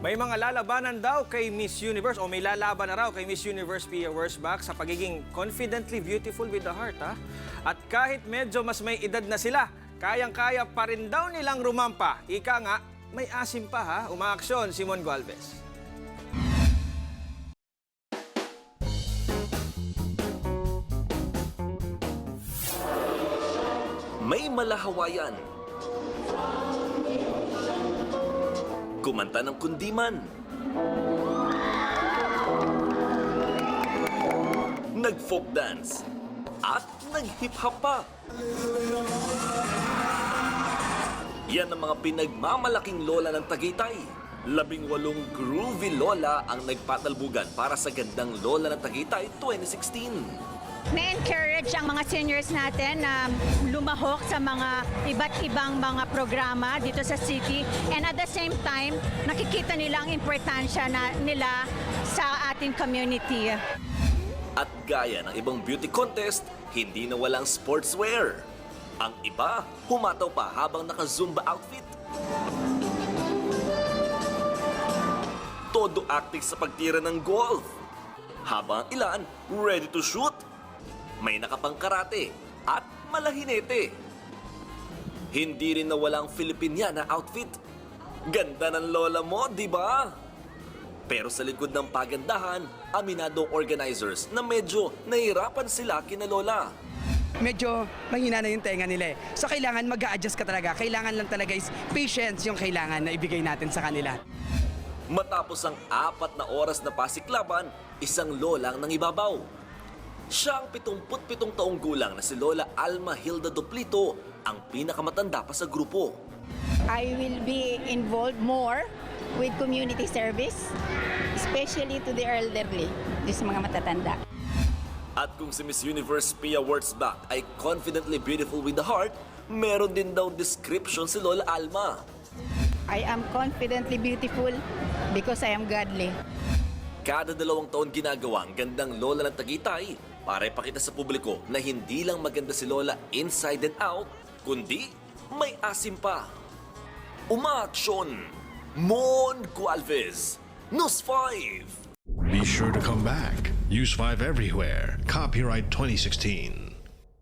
May mga lalabanan daw kay Miss Universe o may lalaban na raw kay Miss Universe Pia Wurzbach sa pagiging confidently beautiful with the heart, ha? At kahit medyo mas may edad na sila, kayang-kaya pa rin daw nilang rumampa. Ika nga, may asim pa, ha? Umaaksyon, Simon Gualvez. May malahawayan. Kumanta ng kundiman. Nag-folk dance. At nag-hip hop pa. Yan ang mga pinagmamalaking lola ng Tagaytay. 18 groovy lola ang nagpatalbugan para sa Gandang Lola ng Tagaytay 2016. Na-encourage ang mga seniors natin na lumahok sa mga iba't ibang mga programa dito sa city, and at the same time, nakikita nila ang importansya nila sa ating community. At gaya ng ibang beauty contest, hindi na walang sportswear. Ang iba, humataw pa habang naka-Zumba outfit. Todo acting sa pagtira ng golf. Habang ilan, ready to shoot. May nakapangkarate at malahinete. Hindi rin nawalang Filipiniana outfit. Ganda ng lola mo, di ba? Pero sa likod ng pagandahan, aminado organizers na medyo nahirapan sila kina lola. Medyo mahina na yung tenga nila eh. So kailangan mag-a-adjust ka talaga. Kailangan lang talaga is patience yung kailangan na ibigay natin sa kanila. Matapos ang 4 na oras na pasiklaban, isang lolang nangibabaw. Siya ang 77 taong gulang na si Lola Alma Hilda Duplito, ang pinakamatanda pa sa grupo. I will be involved more with community service, especially to the elderly, sa mga matatanda. At kung si Miss Universe Pia Wurzbach ay confidently beautiful with the heart, meron din daw description si Lola Alma. I am confidently beautiful because I am godly. Kada 2 taon ginagawa ang Gandang Lola ng Tagaytay para ipakita sa publiko na hindi lang maganda si Lola inside and out, kundi may asim pa. Umaaksyon! Mon Gualvez, News 5! Be sure to come back. Use 5 everywhere. Copyright 2016.